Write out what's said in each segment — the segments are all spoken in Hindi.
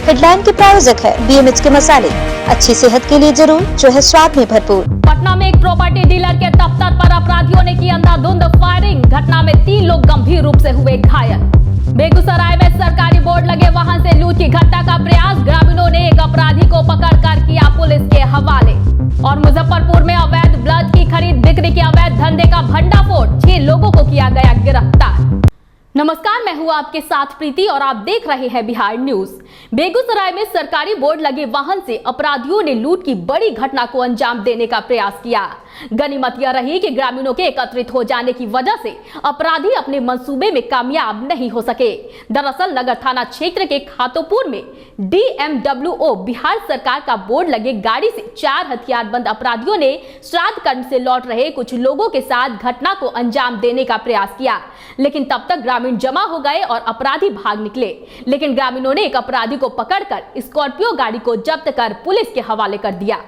हेडलाइन के प्रायोजक है BMH के मसाले, अच्छी सेहत के लिए जरूर, जो है स्वाद में भरपूर। पटना में एक प्रॉपर्टी डीलर के दफ्तर पर अपराधियों ने की अंधाधुंध फायरिंग। घटना में 3 लोग गंभीर रूप से हुए घायल। बेगूसराय में सरकारी बोर्ड लगे वाहन से लूट की घटना का प्रयास। ग्रामीणों ने एक अपराधी को पकड़कर किया पुलिस के हवाले। और मुजफ्फरपुर में अवैध ब्लड की खरीद बिक्री के अवैध धंधे का भंडाफोड़, 6 लोगों को किया गया गिरफ्तार। नमस्कार, मैं हूं आपके साथ प्रीति और आप देख रहे हैं बिहार न्यूज। बेगूसराय में सरकारी बोर्ड लगे वाहन से अपराधियों ने लूट की बड़ी घटना को अंजाम देने का प्रयास किया। गनीमत यह रही कि ग्रामीणों के एकत्रित हो जाने की वजह से अपराधी अपने मंसूबे में कामयाब नहीं हो सके। दरअसल नगर थाना क्षेत्र के खातोपुर में DMWO बिहार सरकार का बोर्ड लगे गाड़ी से 4 हथियारबंद अपराधियों ने श्राद्ध कर्म से लौट रहे कुछ लोगों के साथ घटना को अंजाम देने का प्रयास किया, लेकिन तब तक ग्रामीण जमा हो गए और अपराधी भाग निकले। लेकिन ग्रामीणों ने एक अपराधी को पकड़कर स्कॉर्पियो गाड़ी को जब्त कर पुलिस के हवाले कर दिया।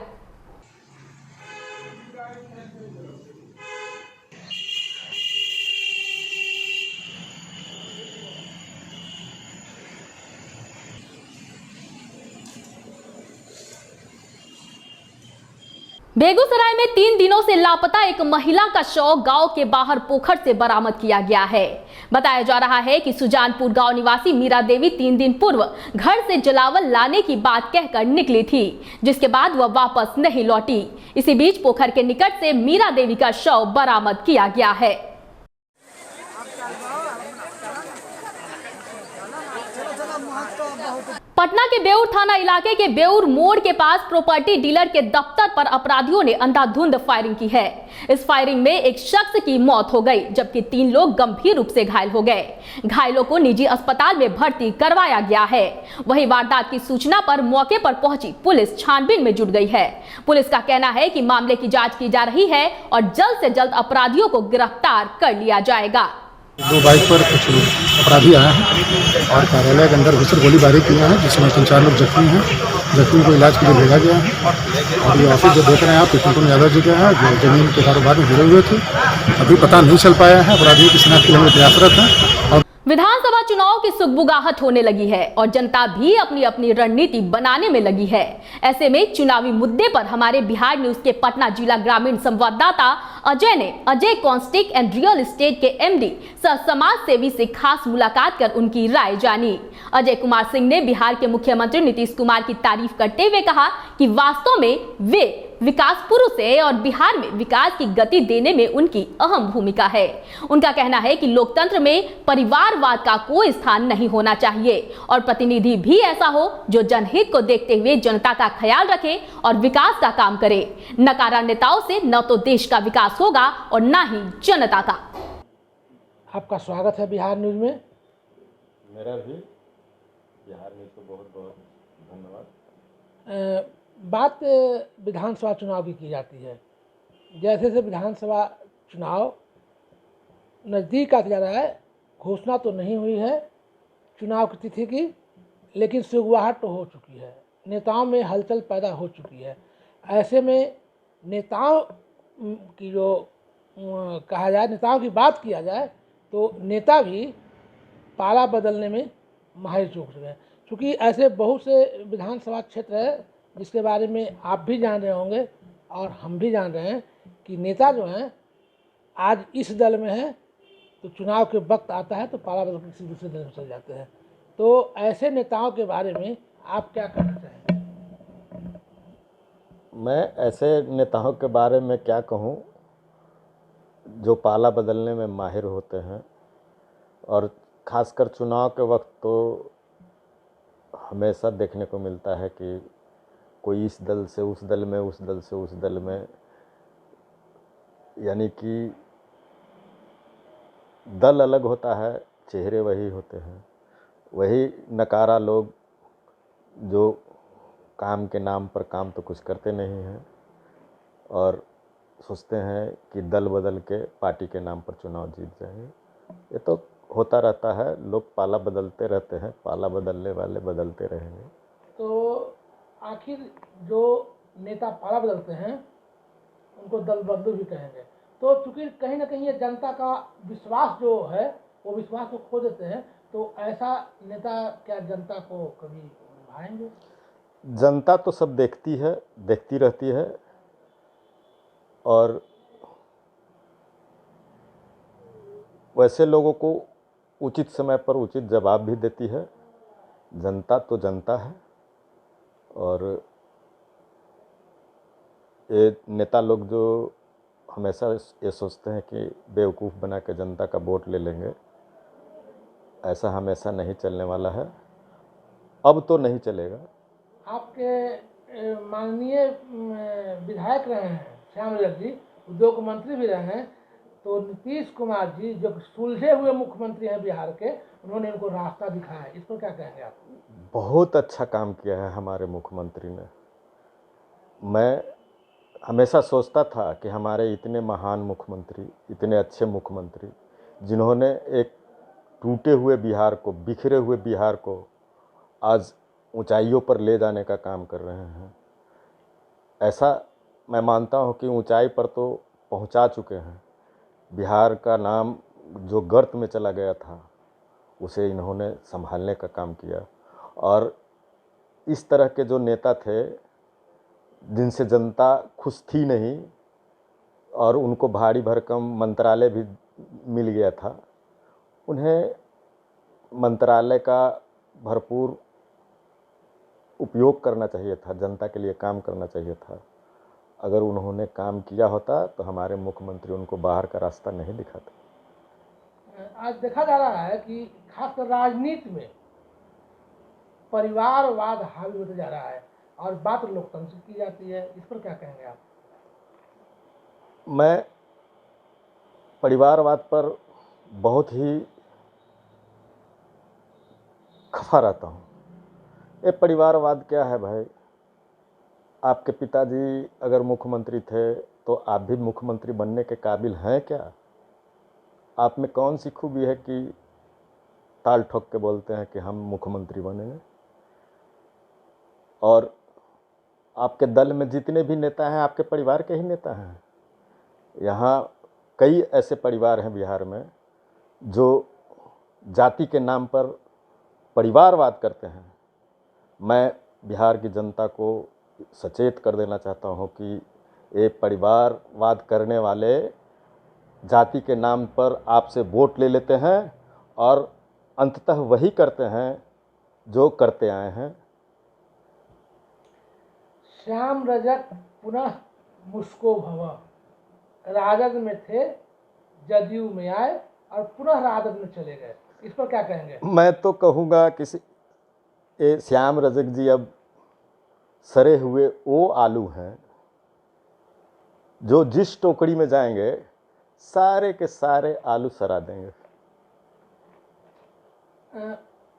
बेगूसराय में 3 दिनों से लापता एक महिला का शव गांव के बाहर पोखर से बरामद किया गया है। बताया जा रहा है कि सुजानपुर गांव निवासी मीरा देवी 3 दिन पूर्व घर से जलावन लाने की बात कहकर निकली थी, जिसके बाद वह वापस नहीं लौटी। इसी बीच पोखर के निकट से मीरा देवी का शव बरामद किया गया है। पटना के बेउर थाना इलाके के बेउर मोड़ के पास प्रॉपर्टी डीलर के दफ्तर पर अपराधियों ने अंधाधुंध फायरिंग की है। इस फायरिंग में एक शख्स की मौत हो गई, जबकि 3 लोग गंभीर रूप से घायल हो गए। घायलों को निजी अस्पताल में भर्ती करवाया गया है। वहीं वारदात की सूचना पर मौके पर पहुंची पुलिस छानबीन में जुट गई है। पुलिस का कहना है कि मामले की जांच की जा रही है और जल्द से जल्द अपराधियों को गिरफ्तार कर लिया जाएगा। 2 बाइक पर कुछ अपराधी आए हैं और कार्यालय के अंदर घुसकर गोलीबारी किया है, जिसमें 3-4 लोग जख्मी हैं। जख्मी को इलाज के लिए भेजा गया है। और ये ऑफिस जो देख रहे हैं आप, टुनटुन यादव जी का है, जो जमीन के कारोबार में जुड़े हुए थे। अभी पता नहीं चल पाया है। अपराधियों की शिनाख्त के लिए प्रयासरत है। और विधानसभा चुनाव की सुगबुगाहट होने लगी है और जनता भी अपनी अपनी रणनीति बनाने में लगी है। ऐसे में चुनावी मुद्दे पर हमारे बिहार न्यूज के पटना जिला ग्रामीण संवाददाता अजय ने अजय कॉन्स्टिक एंड रियल एस्टेट के MD सह समाज सेवी से खास मुलाकात कर उनकी राय जानी। अजय कुमार सिंह ने बिहार के मुख्यमंत्री नीतीश कुमार की तारीफ करते हुए कहा कि वास्तव में वे विकास पुरुष है और बिहार में विकास की गति देने में उनकी अहम भूमिका है। उनका कहना है कि लोकतंत्र में परिवारवाद का कोई स्थान नहीं होना चाहिए और प्रतिनिधि भी ऐसा हो जो जनहित को देखते हुए जनता का ख्याल रखे और विकास का काम करे। नकारा नेताओं से न तो देश का विकास होगा और न ही जनता का। आपका स्वागत है बिहार न्यूज में। मेरा भी बिहार न्यूज को बहुत बहुत धन्यवाद। बात विधानसभा चुनाव की जाती है। जैसे से विधानसभा चुनाव नज़दीक आता जा रहा है, घोषणा तो नहीं हुई है चुनाव की तिथि की, लेकिन सुगबुगाहट तो हो चुकी है। नेताओं में हलचल पैदा हो चुकी है। ऐसे में नेताओं की जो कहा जाए, नेताओं की बात किया जाए तो नेता भी पाला बदलने में माहिर चूक चुके हैं। क्योंकि ऐसे बहुत से विधानसभा क्षेत्र है जिसके बारे में आप भी जान रहे होंगे और हम भी जान रहे हैं कि नेता जो हैं आज इस दल में है तो चुनाव के वक्त आता है तो पाला बदल किसी दूसरे दल में चले जाते हैं। तो ऐसे नेताओं के बारे में आप क्या कहना चाहेंगे? मैं ऐसे नेताओं के बारे में क्या कहूं जो पाला बदलने में माहिर होते हैं, और ख़ासकर चुनाव के वक्त तो हमेशा देखने को मिलता है कि कोई इस दल से उस दल में, उस दल से उस दल में, यानी कि दल अलग होता है, चेहरे वही होते हैं। वही नकारा लोग जो काम के नाम पर काम तो कुछ करते नहीं हैं और सोचते हैं कि दल बदल के पार्टी के नाम पर चुनाव जीत जाएंगे। ये तो होता रहता है, लोग पाला बदलते रहते हैं, पाला बदलने वाले बदलते रहेंगे। तो आखिर जो नेता पाला बदलते हैं उनको दल बदलू भी कहेंगे। तो चूँकि कहीं ना कहीं ये जनता का विश्वास जो है वो विश्वास को खो देते हैं, तो ऐसा नेता क्या जनता को कभी निभाएंगे? जनता तो सब देखती है, देखती रहती है और वैसे लोगों को उचित समय पर उचित जवाब भी देती है। जनता तो जनता है और ये नेता लोग जो हमेशा ये सोचते हैं कि बेवकूफ़ बना के जनता का वोट ले लेंगे, ऐसा हमेशा नहीं चलने वाला है। अब तो नहीं चलेगा। आपके माननीय विधायक रहे हैं श्याम रजक जी, उद्योग मंत्री भी रहे हैं, तो नीतीश कुमार जी जो सुलझे हुए मुख्यमंत्री हैं बिहार के, उन्होंने उनको रास्ता दिखाया है, इस पर क्या कहेंगे आप? बहुत अच्छा काम किया है हमारे मुख्यमंत्री ने। मैं हमेशा सोचता था कि हमारे इतने महान मुख्यमंत्री, इतने अच्छे मुख्यमंत्री, जिन्होंने एक टूटे हुए बिहार को, बिखरे हुए बिहार को आज ऊंचाइयों पर ले जाने का काम कर रहे हैं। ऐसा मैं मानता हूं कि ऊंचाई पर तो पहुंचा चुके हैं। बिहार का नाम जो गर्त में चला गया था, उसे इन्होंने संभालने का काम किया। और इस तरह के जो नेता थे जिनसे जनता खुश थी नहीं और उनको भारी भरकम मंत्रालय भी मिल गया था, उन्हें मंत्रालय का भरपूर उपयोग करना चाहिए था, जनता के लिए काम करना चाहिए था। अगर उन्होंने काम किया होता तो हमारे मुख्यमंत्री उनको बाहर का रास्ता नहीं दिखाते। आज देखा जा रहा है कि खासकर राजनीति में परिवारवाद हावी होता जा रहा है और बात लोकतंत्र की जाती है, इस पर क्या कहेंगे आप? मैं परिवारवाद पर बहुत ही खफा रहता हूँ। ये परिवारवाद क्या है भाई? आपके पिताजी अगर मुख्यमंत्री थे तो आप भी मुख्यमंत्री बनने के काबिल हैं क्या? आप में कौन सी खूबी है कि ताल ठोक के बोलते हैं कि हम मुख्यमंत्री बनेंगे? और आपके दल में जितने भी नेता हैं आपके परिवार के ही नेता हैं। यहाँ कई ऐसे परिवार हैं बिहार में जो जाति के नाम पर परिवारवाद करते हैं। मैं बिहार की जनता को सचेत कर देना चाहता हूँ कि ये परिवारवाद करने वाले जाति के नाम पर आपसे वोट ले लेते हैं और अंततः वही करते हैं जो करते आए हैं। श्याम रजक पुनः मुस्को भव, राजद में थे, जदयू में आए और पुनः राजद में चले गए, इस पर क्या कहेंगे? मैं तो कहूँगा कि ये श्याम रजक जी अब सरे हुए वो आलू हैं जो जिस टोकरी में जाएंगे सारे के सारे आलू सरा देंगे।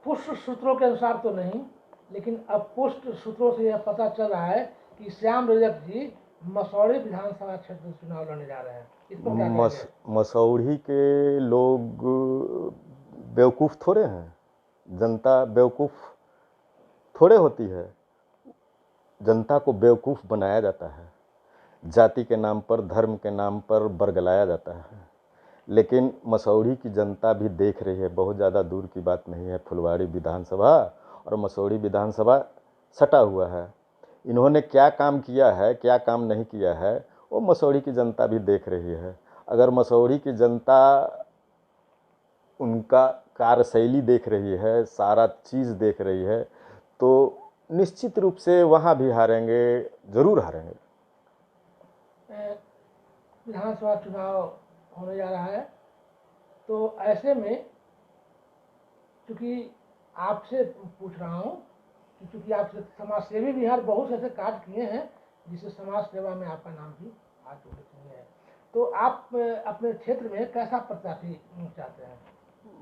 पुष्ट सूत्रों के अनुसार तो नहीं, लेकिन अब पुष्ट सूत्रों से यह पता चल रहा है कि श्याम रजक जी मसौढ़ी विधानसभा क्षेत्र से चुनाव लड़ने जा रहे हैं, इस पर क्या कहेंगे? मसौढ़ी के लोग बेवकूफ़ थोड़े हैं। जनता बेवकूफ़ थोड़े होती है। जनता को बेवकूफ़ बनाया जाता है, जाति के नाम पर, धर्म के नाम पर बरगलाया जाता है। लेकिन मसौढ़ी की जनता भी देख रही है, बहुत ज़्यादा दूर की बात नहीं है। फुलवाड़ी विधानसभा और मसौढ़ी विधानसभा सटा हुआ है। इन्होंने क्या काम किया है, क्या काम नहीं किया है, वो मसौढ़ी की जनता भी देख रही है। अगर मसौढ़ी की जनता उनका कार्यशैली देख रही है, सारा चीज़ देख रही है, तो निश्चित रूप से वहाँ भी हारेंगे, ज़रूर हारेंगे। विधानसभा चुनाव होने जा रहा है, तो ऐसे में चूँकि आपसे पूछ रहा हूँ कि चूँकि आप समाज सेवी भी हैं और बहुत से ऐसे कार्य किए हैं जिससे समाज सेवा में आपका नाम भी आज उल्लेखनीय है, तो आप अपने क्षेत्र में कैसा प्रत्याशी चाहते हैं?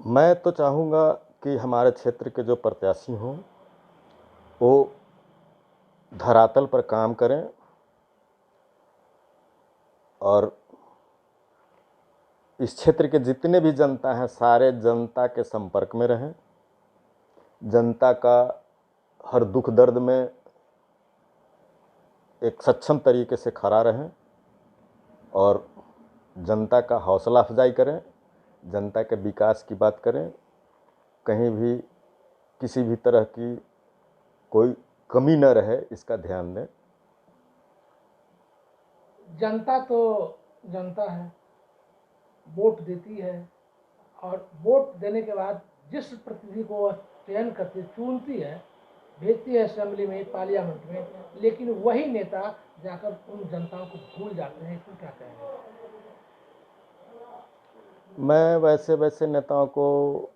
मैं तो चाहूँगा कि हमारे क्षेत्र के जो प्रत्याशी हों वो धरातल पर काम करें और इस क्षेत्र के जितने भी जनता हैं सारे जनता के संपर्क में रहें, जनता का हर दुख दर्द में एक सक्षम तरीके से खड़ा रहें और जनता का हौसला अफजाई करें, जनता के विकास की बात करें। कहीं भी किसी भी तरह की कोई कमी न रहे, इसका ध्यान दें। जनता तो जनता है, वोट देती है और वोट देने के बाद जिस प्रतिनिधि को वह चयन करती, चुनती है, भेजती है असेंबली में, पार्लियामेंट में, लेकिन वही नेता जाकर उन जनताओं को भूल जाते हैं। इसको क्या कहेंगे? मैं वैसे नेताओं को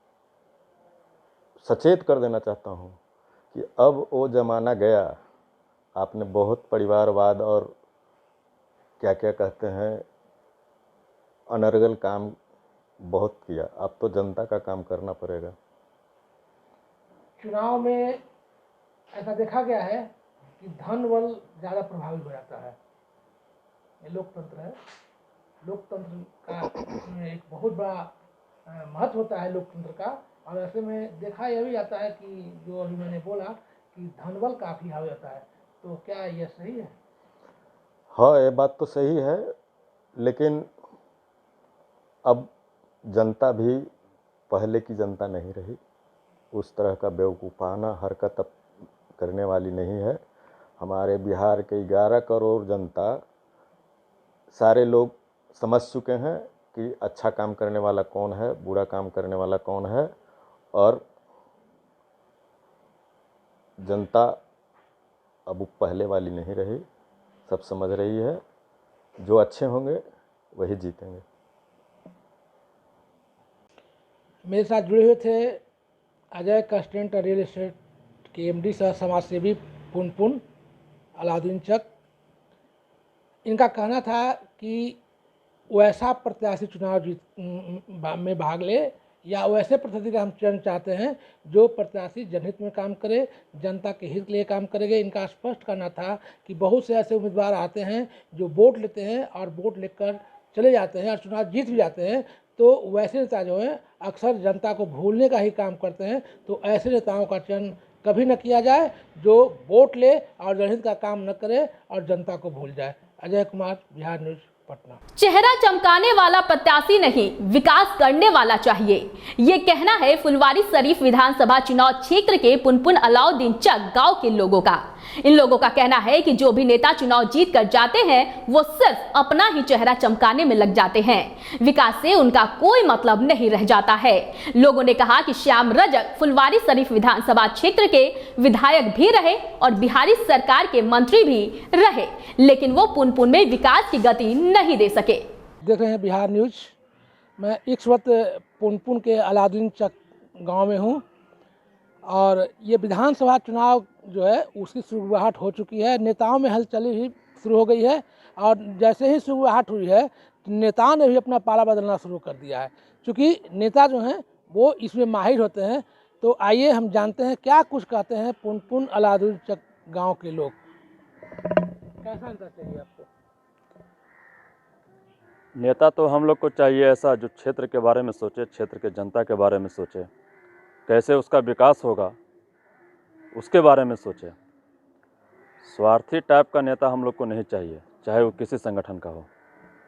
सचेत कर देना चाहता हूं कि अब वो ज़माना गया। आपने बहुत परिवारवाद और क्या क्या कहते हैं अनर्गल काम बहुत किया, अब तो जनता का काम करना पड़ेगा। चुनाव में ऐसा देखा गया है कि धन बल ज़्यादा प्रभावी हो जाता है। ये लोकतंत्र है, लोकतंत्र का इसमें एक बहुत बड़ा महत्व होता है लोकतंत्र का। और ऐसे में देखा यह भी जाता है कि जो अभी मैंने बोला कि धन बल काफ़ी हो जाता है, तो क्या यह सही है? हाँ, ये बात तो सही है, लेकिन अब जनता भी पहले की जनता नहीं रही। उस तरह का बेवकूफ़ाना हरकत अब करने वाली नहीं है। हमारे बिहार के 11 करोड़ जनता, सारे लोग समझ चुके हैं कि अच्छा काम करने वाला कौन है, बुरा काम करने वाला कौन है। और जनता अब पहले वाली नहीं रही, सब समझ रही है। जो अच्छे होंगे वही जीतेंगे। मेरे साथ जुड़े हुए थे अजय कंस्टेंट रियल एस्टेट के एमडी सह समाज सेवी पुनपुन अलाउद्दीन चक। इनका कहना था कि वैसा प्रत्याशी चुनाव में भाग ले या वैसे प्रत्याशी का हम चयन चाहते हैं जो प्रत्याशी जनहित में काम करे, जनता के हित के लिए काम करेंगे। इनका स्पष्ट कहना था कि बहुत से ऐसे उम्मीदवार आते हैं जो वोट लेते हैं और वोट लेकर चले जाते हैं और चुनाव जीत भी जाते हैं, तो वैसे नेता जो हैं अक्सर जनता को भूलने का ही काम करते हैं। तो ऐसे नेताओं का चयन कभी न किया जाए जो वोट ले और जनहित का काम न करे और जनता को भूल जाए। अजय कुमार, बिहार न्यूज, पटना। चेहरा चमकाने वाला प्रत्याशी नहीं, विकास करने वाला चाहिए, ये कहना है फुलवारी शरीफ विधानसभा चुनाव क्षेत्र के पुनपुन अलाउद्दीन चक गांव के लोगों का। इन लोगों का कहना है कि जो भी नेता चुनाव जीत कर जाते हैं वो सिर्फ अपना ही चेहरा चमकाने में लग जाते हैं, विकास से उनका कोई मतलब नहीं रह जाता है। लोगों ने कहा कि श्याम रजक फुलवारी शरीफ विधानसभा क्षेत्र के विधायक भी रहे और बिहारी सरकार के मंत्री भी रहे, लेकिन वो पुनपुन में विकास की गति नहीं दे सके। देख रहे हैं बिहार न्यूज। मैं इस वक्त पुनपुन के अलाउद्दीन चक गांव में हूं और ये विधानसभा चुनाव जो है उसकी शुरुआत हो चुकी है। नेताओं में हलचल भी शुरू हो गई है और जैसे ही शुरुआत हुई है नेताओं ने भी अपना पाला बदलना शुरू कर दिया है, क्योंकि नेता जो हैं वो इसमें माहिर होते हैं। तो आइए हम जानते हैं क्या कुछ कहते हैं पुनपुन अलाउद्दीन चक गाँव के लोग। कैसा नेता चाहिए आपको? नेता तो हम लोग को चाहिए ऐसा जो क्षेत्र के बारे में सोचे, क्षेत्र के जनता के बारे में सोचे, कैसे उसका विकास होगा उसके बारे में सोचे। स्वार्थी टाइप का नेता हम लोग को नहीं चाहिए, चाहे वो किसी संगठन का हो।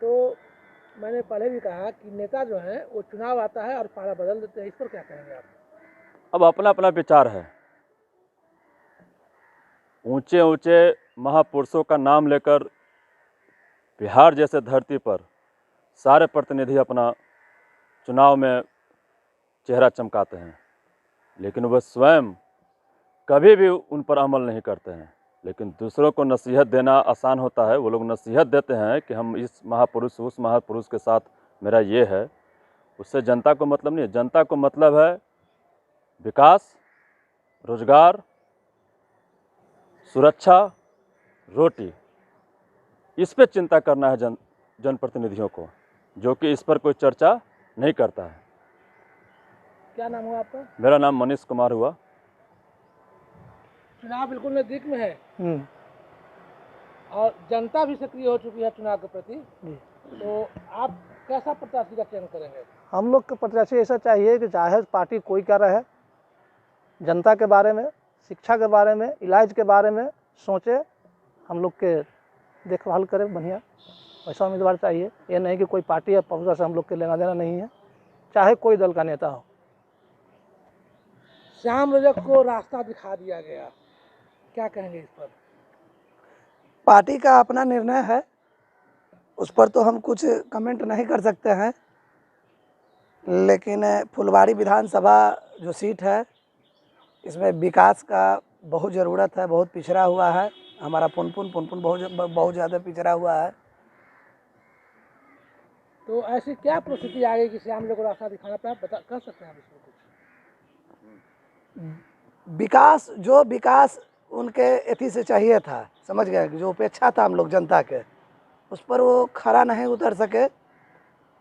तो मैंने पहले भी कहा कि नेता जो है वो चुनाव आता है और पाला बदल देते हैं, इस पर क्या कहेंगे आप? अब अपना अपना विचार है। ऊंचे ऊंचे महापुरुषों का नाम लेकर बिहार जैसे धरती पर सारे प्रतिनिधि अपना चुनाव में चेहरा चमकाते हैं, लेकिन वह स्वयं कभी भी उन पर अमल नहीं करते हैं। लेकिन दूसरों को नसीहत देना आसान होता है। वो लोग नसीहत देते हैं कि हम इस महापुरुष उस महापुरुष के साथ मेरा ये है, उससे जनता को मतलब नहीं है। जनता को मतलब है विकास, रोजगार, सुरक्षा, रोटी। इस पे चिंता करना है जनप्रतिनिधियों को, जो कि इस पर कोई चर्चा नहीं करता है। क्या नाम हुआ आपका? मेरा नाम मनीष कुमार हुआ। चुनाव बिल्कुल नजदीक में है और जनता भी सक्रिय हो चुकी है चुनाव के प्रति, तो आप कैसा प्रत्याशी का चयन करेंगे? हम लोग का प्रत्याशी ऐसा चाहिए कि चाहे पार्टी कोई क्या रहे, जनता के बारे में, शिक्षा के बारे में, इलाज के बारे में सोचे, हम लोग के देखभाल करे बढ़िया, ऐसा उम्मीदवार चाहिए। ये नहीं कि कोई पार्टी या पहुँचा से हम लोग के लेना देना नहीं है, चाहे कोई दल का नेता हो। श्याम रजक को रास्ता दिखा दिया गया, क्या कहेंगे इस पर? पार्टी का अपना निर्णय है, उस पर तो हम कुछ कमेंट नहीं कर सकते हैं, लेकिन फुलवाड़ी विधानसभा जो सीट है इसमें विकास का बहुत ज़रूरत है, बहुत पिछड़ा हुआ है हमारा पुनपुन बहुत ज़्यादा पिछड़ा हुआ है। तो ऐसी क्या परिस्थिति आ गई कि श्याम लोग को रास्ता दिखाना पड़ा, बता कर सकते हैं आप इसमें कुछ? विकास उनके एथी से चाहिए था, समझ गए, जो अपेक्षा था हम लोग जनता के, उस पर वो खरा नहीं उतर सके।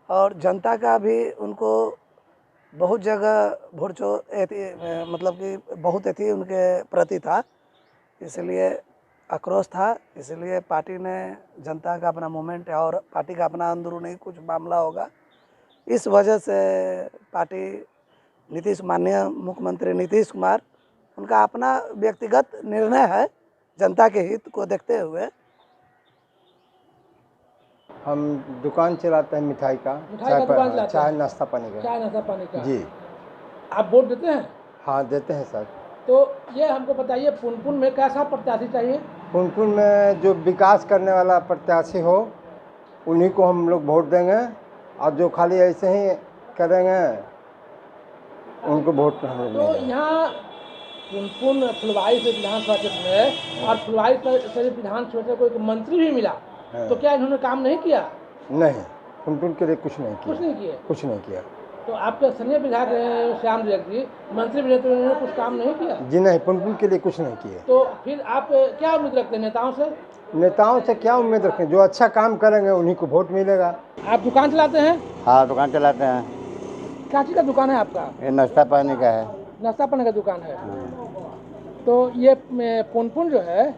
और जनता का भी उनको बहुत जगह भुरचो मतलब कि बहुत एथी उनके प्रति था, इसलिए आक्रोश था, इसलिए पार्टी ने जनता का अपना मूवमेंट है और पार्टी का अपना अंदरूनी कुछ मामला होगा, इस वजह से पार्टी माननीय मुख्यमंत्री नीतीश कुमार, उनका अपना व्यक्तिगत निर्णय है जनता के हित को देखते हुए। हम दुकान चलाते हैं मिठाई का, दुकान चलाते चाय हैं? नाश्ता पानी का। चाय नाश्ता पानी का जी। आप वोट देते हैं? हाँ देते हैं सर। तो ये हमको बताइए, पुनपुन में कैसा प्रत्याशी चाहिए? पुनपुन में जो विकास करने वाला प्रत्याशी हो उन्हीं को हम लोग वोट देंगे, और जो खाली ऐसे ही करेंगे उनको वोट नहीं तो देंगे। यहाँ पुनपुन फुलवाड़ी से विधानसभा क्षेत्र में और फुलवाड़ी से विधानसभा क्षेत्र को एक मंत्री भी मिला, तो क्या इन्होंने काम नहीं किया? नहीं, पुनपुन के लिए कुछ नहीं किया। कुछ नहीं किए? कुछ नहीं किया। तो आपके स्थानीय विधायक रहे श्याम रजक जी, मंत्री भी रहे, तो इन्होंने कुछ काम नहीं किया? जी नहीं, पुनपुन के लिए कुछ नहीं किए। तो फिर आप क्या उम्मीद रखते हैं नेताओं से? नेताओं से क्या उम्मीद रखें, जो अच्छा काम करेंगे उन्हीं को वोट मिलेगा। आप दुकान चलाते हैं? हाँ दुकान चलाते हैं। क्या चीज़ का दुकान है आपका? ये नाश्ता पानी का है। नाश्ता पानी का दुकान है। तो ये पुनपुन जो है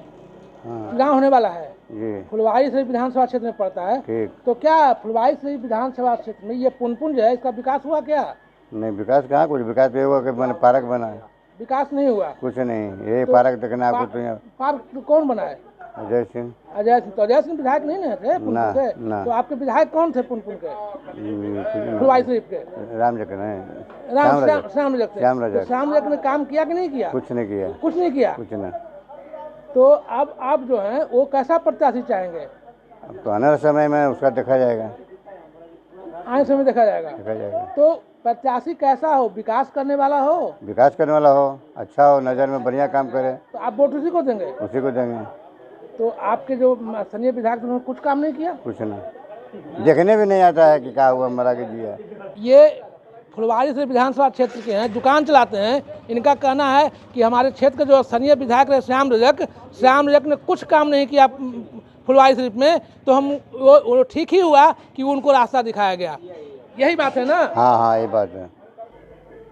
चुनाव होने वाला है, जी फुलवाड़ी से विधानसभा क्षेत्र में पड़ता है, ठीक। तो क्या फुलवाड़ी से विधानसभा क्षेत्र में ये पुनपुन जो है इसका विकास हुआ क्या? नहीं विकास कहाँ, कुछ विकास ये हुआ कि मैंने पार्क बना है, विकास नहीं हुआ? कुछ नहीं, ये तो पार्क देखना आपको तो यहाँ पार्क कौन बनाए? अजय सिंह। अजय सिंह? तो अजय सिंह विधायक नहीं ना थे पुनपुन ना, के? ना। तो आपके विधायक कौन थे पुनपुन के, फुलवाड़ी शरीफ के? राम जगन है, श्याम रजक थे। श्याम रजक। तो श्याम रजक ने काम किया कि नहीं किया? कुछ नहीं किया। कुछ नहीं किया। कुछ ना। तो अब आप जो है वो कैसा प्रत्याशी चाहेंगे? अब तो आने वाले समय में उसका देखा जाएगा। आने समय देखा जाएगा। देखा जाएगा। तो प्रत्याशी कैसा हो? विकास करने वाला हो? विकास करने वाला हो, अच्छा हो, नज़र में बढ़िया काम करे, तो आप वोट उसी को देंगे? उसी को देंगे। तो आपके जो स्थानीय विधायक उन्होंने कुछ काम नहीं किया? कुछ नहीं, देखने भी नहीं आता है कि क्या हुआ, मरा के जिया। ये फुलवाड़ी से विधानसभा क्षेत्र के हैं, दुकान चलाते हैं, इनका कहना है कि हमारे क्षेत्र के जो स्थानीय विधायक रहे श्याम रजक ने कुछ काम नहीं किया फुलवाड़ी शरीफ में, तो हम वो ठीक ही हुआ कि उनको रास्ता दिखाया गया। यही बात है ना? हाँ हाँ ये बात है।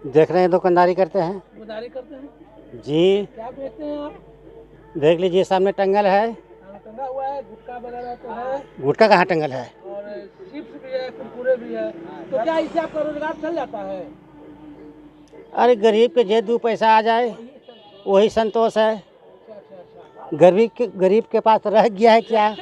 देख रहे हैं, दुकानदारी करते हैं दुकानदारी करते हैं जी। क्या बेचते हैं आप? देख लीजिए सामने टंगल है, टंगा हुआ है, गुटखा वगैरह तो है, गुटखा कहाँ टंगल है? और चिप्स भी है, कुरकुरे भी है। तो क्या इससे आपका रोजगार चल जाता है? अरे गरीब के जे 2 पैसा आ जाए वही संतोष है। गरीब के पास रह गया है क्या? तो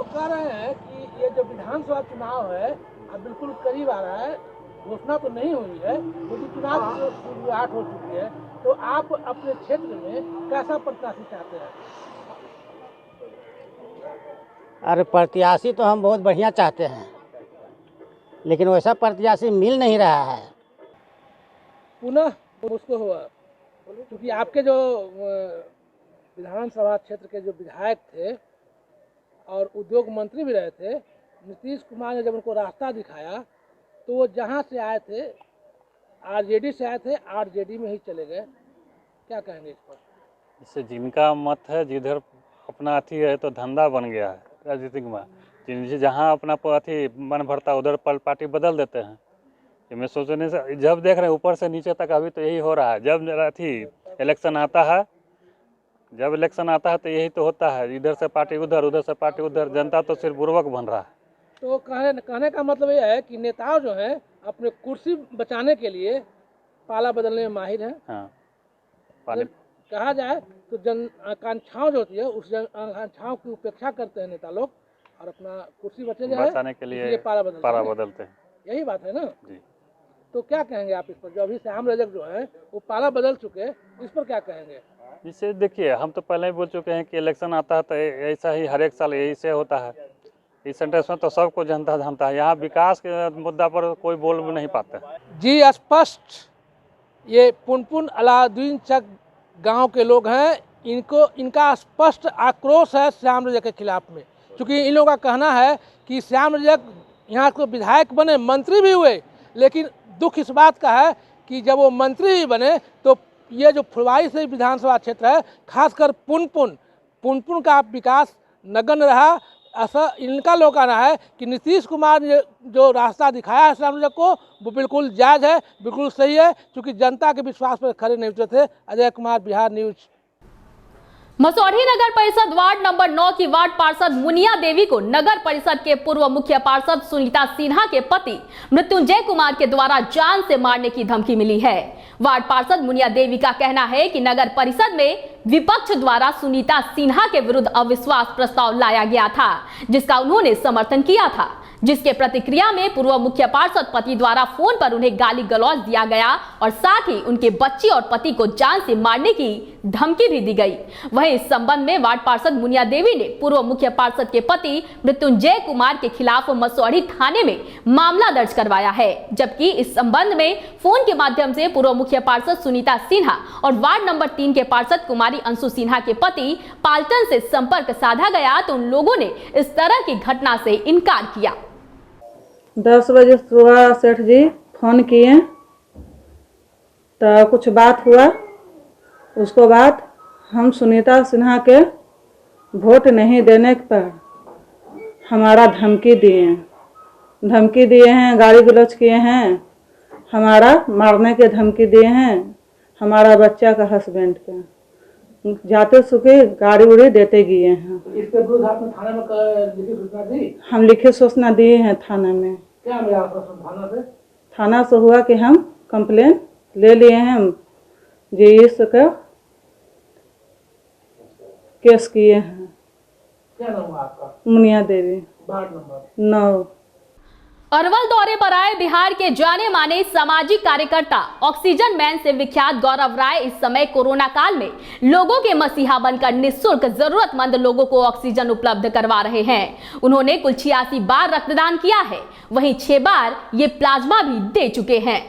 कह रहे हैं कि ये जो विधानसभा चुनाव है अब बिल्कुल करीब आ रहा है, घोषणा तो नहीं हुई है लेकिन चुनाव की शुरुआत हो चुकी है, तो आप अपने क्षेत्र में कैसा प्रत्याशी चाहते हैं? अरे प्रत्याशी तो हम बहुत बढ़िया चाहते हैं, लेकिन वैसा प्रत्याशी मिल नहीं रहा है। पुनः उसको हुआ क्योंकि आपके जो विधानसभा क्षेत्र के जो विधायक थे और उद्योग मंत्री भी रहे थे, नीतीश कुमार ने जब उनको रास्ता दिखाया तो वो जहाँ से आए थे आरजेडी से आए थे, आरजेडी में ही चले गए। क्या कहेंगे इस पर? इससे जिनका मत है, जिधर अपना अथी है तो धंधा बन गया है राजनीतिक में, जहाँ अपना अथी मन भरता उधर पार्टी बदल देते हैं। ये मैं सोचने से जब देख रहे हैं ऊपर से नीचे तक अभी तो यही हो रहा है। जब अथी इलेक्शन आता है, जब इलेक्शन आता है तो यही तो होता है, इधर से पार्टी उधर, उधर से पार्टी उधर, जनता तो सिर्फ बुर्बक बन रहा है। तो कहने का मतलब ये है कि नेताओं जो हैं अपने कुर्सी बचाने के लिए पाला बदलने में माहिर हैं। हाँ, कहा जाए तो जन आकांक्षाओं जो होती है उस जन आकांक्षाओं की उपेक्षा करते हैं नेता लोग और अपना कुर्सी बचाने के लिए पाला बदलते हैं। यही बात है ना जी। तो क्या कहेंगे आप इस पर? जो अभी श्याम रजक जो है वो पाला बदल चुके, इस पर क्या कहेंगे? जिससे देखिए हम तो पहले ही बोल चुके हैं कि इलेक्शन आता है तो ऐसा ही हर एक साल यही से होता है। इस सेंटेंस में तो सबको जनता जानता है, यहाँ विकास के मुद्दा पर कोई बोल नहीं पाता है। जी स्पष्ट ये पुनपुन अलाउद्दीन चक गांव के लोग हैं, इनका स्पष्ट आक्रोश है श्याम रजक के खिलाफ में, क्योंकि इन लोगों का कहना है कि श्याम रजक यहाँ को विधायक बने, मंत्री भी हुए, लेकिन दुख इस बात का है कि जब वो मंत्री भी बने तो ये जो फुलवारी से विधानसभा क्षेत्र है, खासकर पुनपुन का विकास नगण्य रहा। ऐसा इनका लोग कहना है कि नीतीश कुमार ने जो रास्ता दिखाया है श्याम रजक को वो बिल्कुल जायज़ है, बिल्कुल सही है, क्योंकि जनता के विश्वास पर खड़े नहीं उतरे थे। अजय कुमार, बिहार न्यूज। मसौढ़ी नगर परिषद वार्ड नंबर 9 की वार्ड पार्षद मुनिया देवी को नगर परिषद के पूर्व मुख्य पार्षद सुनीता सिन्हा के पति मृत्युंजय कुमार के द्वारा जान से मारने की धमकी मिली है। वार्ड पार्षद मुनिया देवी का कहना है कि नगर परिषद में विपक्ष द्वारा सुनीता सिन्हा के विरुद्ध अविश्वास प्रस्ताव लाया गया था, जिसका उन्होंने समर्थन किया था, जिसके प्रतिक्रिया में पूर्व मुख्य पार्षद पति द्वारा फोन पर उन्हें गाली गलौज दिया गया और साथ ही उनके बच्ची और पति को जान से मारने की धमकी भी दी गई। वहीं इस संबंध में वार्ड पार्षद मुनिया देवी ने पूर्व मुख्य पार्षद के पति मृत्युंजय कुमार के खिलाफ मसौढ़ी थाने में मामला दर्ज करवाया है, जबकि इस संबंध में फोन के माध्यम से पूर्व मुख्य पार्षद सुनीता सिन्हा और वार्ड नंबर 3 के पार्षद कुमारी अंशु सिन्हा के पति पाल्टन से संपर्क साधा गया तो उन लोगों ने इस तरह की घटना से इनकार किया। 10 बजे सुबह सेठ जी फोन किए तो कुछ बात हुआ, उसको बाद हम सुनीता सिन्हा के वोट नहीं देने पर हमारा धमकी दिए हैं, गाली गलौज किए हैं, हमारा मारने के धमकी दिए हैं, हमारा बच्चा का हस्बैंड का जाते सुखे गाड़ी उड़ी देते गए हैं। इसके विरुद्ध आपने थाने में लिखित सूचना दी? हम लिखित सूचना दिए हैं थाना में। क्या मिला थाना से? थाना से हुआ कि हम कंप्लेन ले लिए हैं, हम जेईएस का केस किए हैं। क्या नाम हुआ आपका? मुनिया देवी, वार्ड नंबर 9। अरवल दौरे पर आए बिहार के जाने माने सामाजिक कार्यकर्ता ऑक्सीजन मैन से विख्यात गौरव राय इस समय कोरोना काल में लोगों के मसीहा बनकर निःशुल्क जरूरतमंद लोगों को ऑक्सीजन उपलब्ध करवा रहे हैं। उन्होंने कुल 86 बार रक्तदान किया है, वहीं 6 बार ये प्लाज्मा भी दे चुके हैं।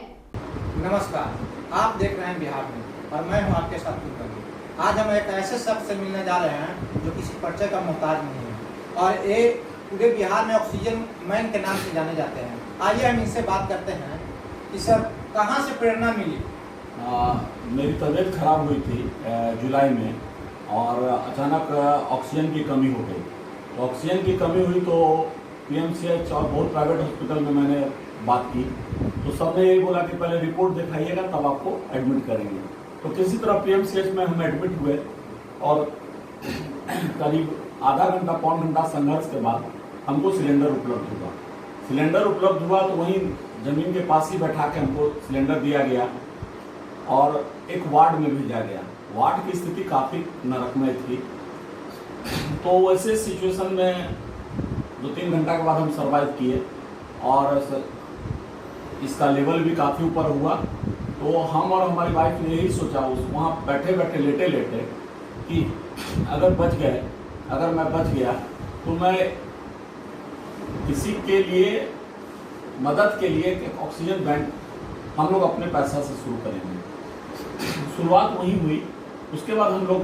नमस्कार, आप देख रहे हैं बिहार में और मैं हूं आपके साथ कुलकर्णी। आज हम एक ऐसे शख्स से मिलने जा रहे हैं जो किसी परिचय का मोहताज नहीं है और ये पूरे बिहार में ऑक्सीजन मैन के नाम से जाने जाते हैं। आइए हम इनसे बात करते हैं कि सर कहाँ से प्रेरणा मिली? मेरी तबीयत खराब हुई थी जुलाई में और अचानक ऑक्सीजन की कमी हो गई। तो ऑक्सीजन की कमी हुई तो पीएमसीएच और बहुत प्राइवेट हॉस्पिटल में मैंने बात की तो सबने यही बोला कि पहले रिपोर्ट दिखाइएगा तब आपको एडमिट करेंगे। तो किसी तरह पीएमसीएच में हम एडमिट हुए और करीब आधा घंटा पौन घंटा संघर्ष के बाद हमको सिलेंडर उपलब्ध हुआ तो वहीं ज़मीन के पास ही बैठा के हमको सिलेंडर दिया गया और एक वार्ड में भेजा गया। वार्ड की स्थिति काफ़ी नरकमय थी, तो वैसे सिचुएशन में 2-3 घंटा के बाद हम सर्वाइव किए और इसका लेवल भी काफ़ी ऊपर हुआ। तो हम और हमारी वाइफ ने यही सोचा वहाँ बैठे बैठे लेटे लेटे कि अगर मैं बच गया तो मैं किसी के लिए मदद के लिए एक ऑक्सीजन बैंक हम लोग अपने पैसा से शुरू करेंगे। शुरुआत वही हुई। उसके बाद हम लोग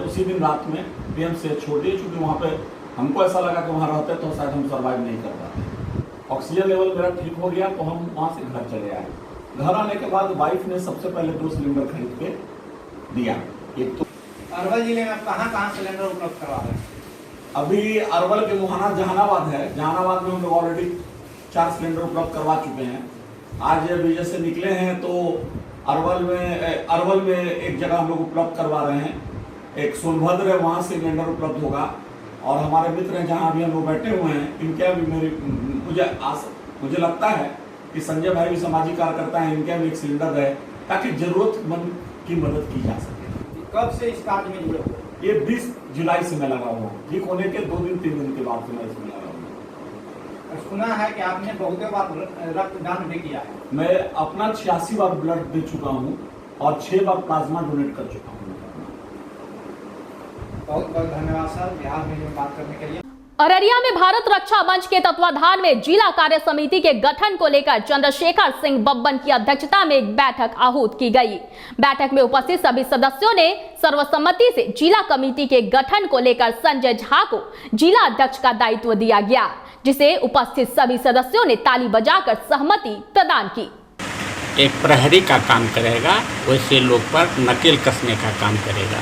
उसी दिन रात में पीएमसीएच छोड़ दिए, चूँकि वहाँ पे हमको ऐसा लगा कि वहाँ रहते तो शायद हम सर्वाइव नहीं कर पाते। ऑक्सीजन लेवल मेरा ठीक हो गया तो हम वहाँ से घर चले आए। घर आने के बाद वाइफ ने सबसे पहले 2 सिलेंडर खरीद के दिया। एक तो अरवल जिले में कहाँ सिलेंडर उपलब्ध करवा रहे हैं? अभी अरवल के मुहाना जहानाबाद है, जहानाबाद में हम लोग ऑलरेडी 4 सिलेंडर उपलब्ध करवा चुके हैं। आज अभी जैसे निकले हैं तो अरवल में एक जगह हम लोग उपलब्ध करवा रहे हैं। एक सोनभद्र है, वहाँ से सिलेंडर उपलब्ध होगा और हमारे मित्र हैं जहाँ अभी हम लोग बैठे हुए हैं, इनके भी मुझे लगता है कि संजय भाई भी सामाजिक कार्यकर्ता हैं, इनके भी एक सिलेंडर रहे ताकि जरूरतमंद की मदद की जा सके। कब से इस कार्य में जुड़े हुए? ये 20 जुलाई से मैं लगा हुआ हूँ। ठीक होने के 2-3 दिन के बाद से मैं इसमें लगा हूँ। सुना है कि आपने बहुत बार रक्तदान भी किया है। मैं अपना 86 बार ब्लड दे चुका हूँ और 6 बार प्लाज्मा डोनेट कर चुका हूँ। बहुत बहुत धन्यवाद सर बिहार में बात करने के लिए। अररिया में भारत रक्षा मंच के तत्वाधान में जिला कार्य समिति के गठन को लेकर चंद्रशेखर सिंह बब्बन की अध्यक्षता में एक बैठक आहूत की गई। बैठक में उपस्थित सभी सदस्यों ने सर्वसम्मति से जिला कमेटी के गठन को लेकर संजय झा को जिला अध्यक्ष का दायित्व दिया गया, जिसे उपस्थित सभी सदस्यों ने ताली बजाकर सहमति प्रदान की। एक प्रहरी का काम करेगा, वैसे लोग पर नकेल कसने का काम करेगा।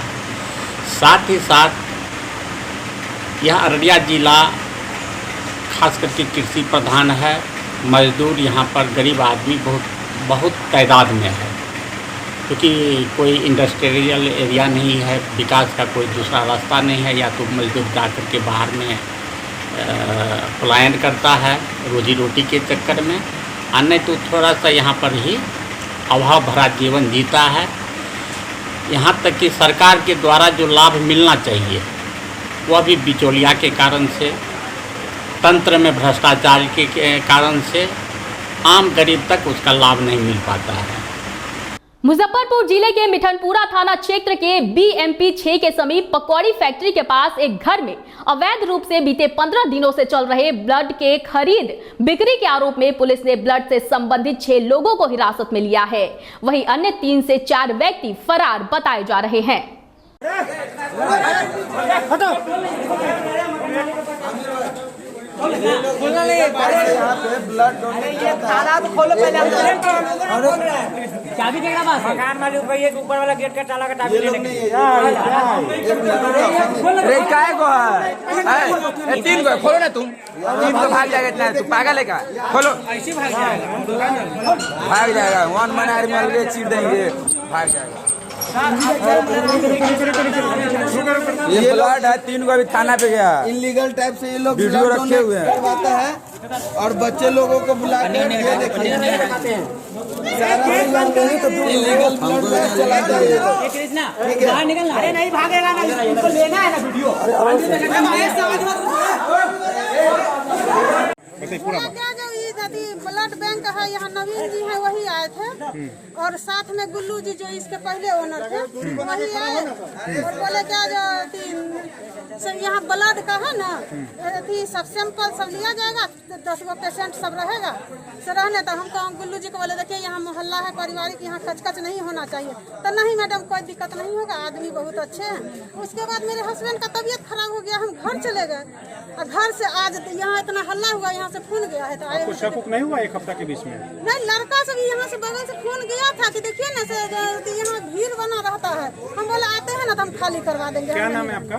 साथ ही साथ यह अररिया जिला खास करके कृषि प्रधान है। मजदूर यहाँ पर गरीब आदमी बहुत तादाद में है, क्योंकि कोई इंडस्ट्रियल एरिया नहीं है, विकास का कोई दूसरा रास्ता नहीं है। या तो मजदूर जा कर के बाहर में पलायन करता है रोजी रोटी के चक्कर में, और नहीं तो थोड़ा सा यहाँ पर ही अभाव भरा जीवन जीता है। यहाँ तक कि सरकार के द्वारा जो लाभ मिलना चाहिए वह भी बिचौलिया के कारण से, तंत्र में भ्रष्टाचार के कारण से आम गरीब तक उसका लाभ नहीं मिल पाता है। मुजफ्फरपुर जिले के मिठनपुरा थाना क्षेत्र के BMP 6 के समीप पकौड़ी फैक्ट्री के पास एक घर में अवैध रूप से बीते 15 दिनों से चल रहे ब्लड के खरीद बिक्री के आरोप में पुलिस ने ब्लड से संबंधित 6 लोगों को हिरासत में लिया है। वहीं अन्य 3 से 4 व्यक्ति फरार बताए जा रहे हैं। चाबी देना बस मकान मालिक भैया के ऊपर वाला गेट का ताला का चाबी लेने के रे काय को है 3 को खोलो ना तुम 3 को भाग जाएगा इतना तू पागल है क्या खोलो ऐसे भाग जाएगा 1 महीना आदमी अलगे चीर देंगे भाग जाएगा। ये ब्लड है 3 को अभी थाना पे गया इलीगल टाइप से ये लोग वीडियो रखे हुए हैं और बच्चे लोगों को बुला कर ये देखिए इलीगल ब्लड चलाते हैं। बाहर निकलना अरे नहीं भागेगा ना इसको लेना है ना वीडियो ब्लड बैंक है यहाँ नवीन जी है वही आए थे और साथ में गुल्लू जी जो इसके पहले ओनर थे वही आए और बोले क्या जो सब यहाँ ब्लड का है ना सब सैंपल सब लिया जाएगा 10 गो पेशेंट सब रहेगा से रहने तो हमको हम गुल्लू जी को बोले देखिए यहाँ मोहल्ला है पारिवारिक यहाँ कचकच नहीं होना चाहिए तो नहीं मैडम कोई दिक्कत नहीं होगा आदमी बहुत अच्छे हैं। उसके बाद मेरे हस्बैंड का तबीयत खराब हो गया हम घर चले गए और घर से आज यहाँ इतना हल्ला हुआ यहाँ से फोन गया है तो आए नहीं हुआ 1 हफ्ता के बीच में नहीं लड़का से भी यहाँ से बगल से फोन गया था कि देखिए ना से यहाँ भीड़ बना रहता है हम बोले आते हैं ना तो हम खाली करवा देंगे। क्या नाम है आपका?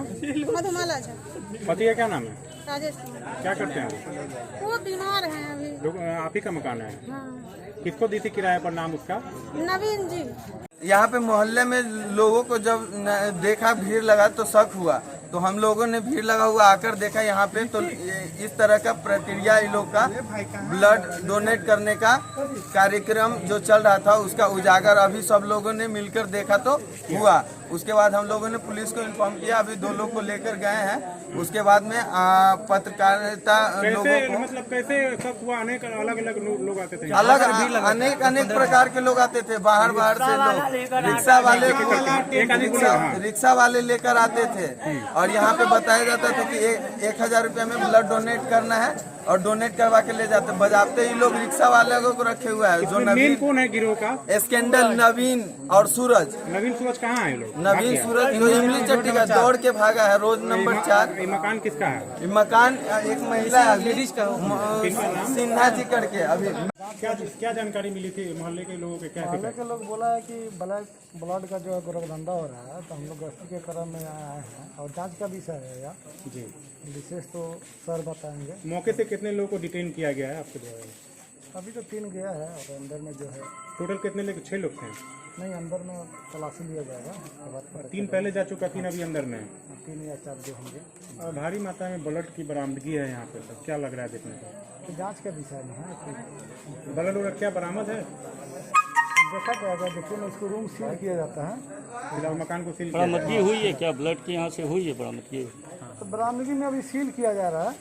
मधुमाला झा। पति का क्या नाम है? राजेश। क्या करते हैं वो बीमार हैं अभी। आप ही का मकान है? हाँ। किसको दी थी किराए पर नाम उसका? नवीन जी। यहाँ पे मोहल्ले में लोगों को जब देखा भीड़ लगा तो शक हुआ तो हम लोगों ने भीड़ लगा हुआ आकर देखा यहाँ पे तो इस तरह का प्रक्रिया इन लोग का ब्लड डोनेट करने का कार्यक्रम जो चल रहा था उसका उजागर अभी सब लोगों ने मिलकर देखा तो हुआ। उसके बाद हम लोगों ने पुलिस को इन्फॉर्म किया, अभी 2 लोग को लेकर गए हैं। उसके बाद में पत्रकारिता लोगों को मतलब कैसे सब हुआ? अनेक अलग अलग लोग आते थे, अनेक प्रकार के लोग आते थे, बाहर से लोग रिक्शा वाले लेकर आते थे और यहाँ पे बताया जाता था कि 1000 रुपये में ब्लड डोनेट करना है और डोनेट करवा के ले जाते। बजाते ही लोग रिक्शा वाले को रखे हुआ है। जो नवीन कौन है गिरोह का? स्कैंडल नवीन और सूरज। नवीन सूरज कहाँ है लोग? नवीन सूरज जो इमली चट्टी का दौड़ के भागा है रोज नंबर 4। मकान किसका है? मकान एक महिला सिन्हा जी करके। अभी क्या जानकारी मिली थी मोहल्ले के लोगों के? क्या मोहल्ले के लोग बोला है कि ब्लड का जो गोरखधंधा हो रहा है तो हम लोग गश्ती के क्रम में आए हैं और जांच का विषय है यार जी। विशेष तो सर बताएंगे। मौके से कितने लोगों को डिटेन किया गया है आपके द्वारा? अभी तो 3 गया है और अंदर में जो है टोटल कितने लोग? 6 लोग थे। नहीं अंदर में तलाशी लिया जाएगा। 3 पहले जा चुका, 3 अभी अंदर में। 3 या 4 जो होंगे। और भारी मात्रा में ब्लड की बरामदगी है यहाँ पे, तो क्या लग रहा है देखने को? तो जांच का विषय में है। ब्लड क्या बरामद है देखा जाएगा। देखिए ना इसको रूम सील किया जाता है। फिलहाल मकान को सील बरामदगी हुई है क्या? ब्लड की यहाँ से हुई है बरामदगी? तो बरामदगी में अभी सील किया जा रहा है,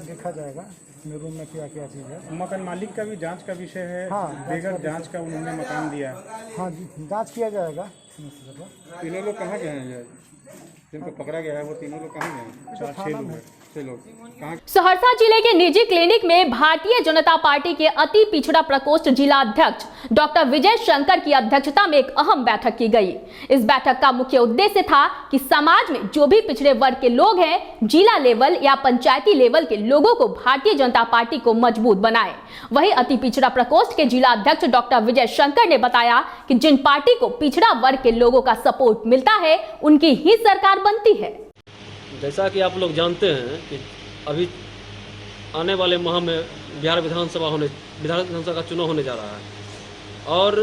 देखा जाएगा रूम में क्या क्या चीज़ है। मकान मालिक का भी जांच का विषय है। हाँ, बगैर जांच का उन्होंने मकान दिया। हाँ जी जांच किया जाएगा। इन लोग कहाँ गए हैं? जिनको पकड़ा गया है वो तीनों लोग कहाँ गए? 6 लोग कहाँ? सहरसा जिले के निजी क्लिनिक में भारतीय जनता पार्टी के अति पिछड़ा प्रकोष्ठ जिला अध्यक्ष डॉक्टर विजय शंकर की अध्यक्षता में एक अहम बैठक की गई। इस बैठक का मुख्य उद्देश्य था कि समाज में जो भी पिछड़े वर्ग के लोग हैं, जिला लेवल या पंचायती लेवल के लोगों को भारतीय जनता पार्टी को मजबूत बनाए। वहीं अति पिछड़ा प्रकोष्ठ के जिला अध्यक्ष डॉक्टर विजय शंकर ने बताया कि जिन पार्टी को पिछड़ा वर्ग के लोगों का सपोर्ट मिलता है, उनकी ही सरकार बनती है। जैसा कि आप लोग जानते हैं कि अभी आने वाले माह में बिहार विधानसभा का चुनाव होने जा रहा है और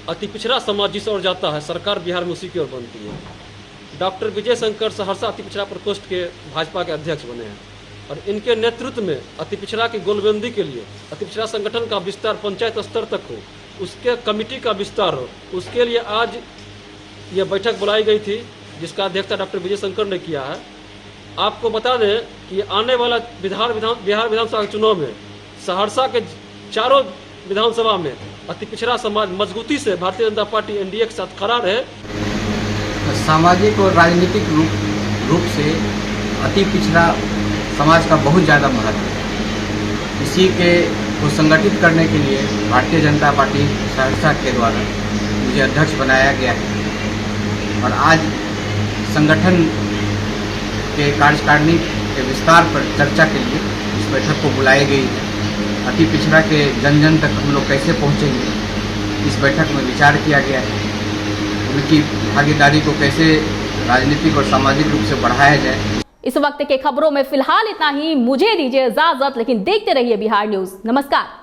अति पिछड़ा समाज जिस ओर जाता है, सरकार बिहार में उसी की ओर बनती है। डॉक्टर विजय शंकर सहरसा अति पिछड़ा प्रकोष्ठ के भाजपा के अध्यक्ष बने हैं और इनके नेतृत्व में अति पिछड़ा की गोलबंदी के लिए अति पिछड़ा संगठन का विस्तार पंचायत स्तर तक हो, उसके कमेटी का विस्तार हो, उसके लिए आज ये बैठक बुलाई गई थी जिसका अध्यक्षता डॉक्टर विजय शंकर ने किया है। आपको बता दें कि आने वाला बिहार विधानसभा के चुनाव में सहरसा के चारों विधानसभा में अति पिछड़ा समाज मजबूती से भारतीय जनता पार्टी एनडीए के साथ खड़ा रहे। सामाजिक और राजनीतिक रूप से अति पिछड़ा समाज का बहुत ज़्यादा महत्व है। इसी को संगठित करने के लिए भारतीय जनता पार्टी सहरसा के द्वारा मुझे अध्यक्ष बनाया गया है और आज संगठन के कार्यकारिणी के विस्तार पर चर्चा के लिए इस बैठक को बुलाई गई है। अति पिछड़ा के जन जन तक हम लोग कैसे पहुंचेंगे, इस बैठक में विचार किया गया है। उनकी भागीदारी को कैसे राजनीतिक और सामाजिक रूप से बढ़ाया जाए। इस वक्त के खबरों में फिलहाल इतना ही। मुझे दीजिए इजाजत, लेकिन देखते रहिए बिहार न्यूज। नमस्कार।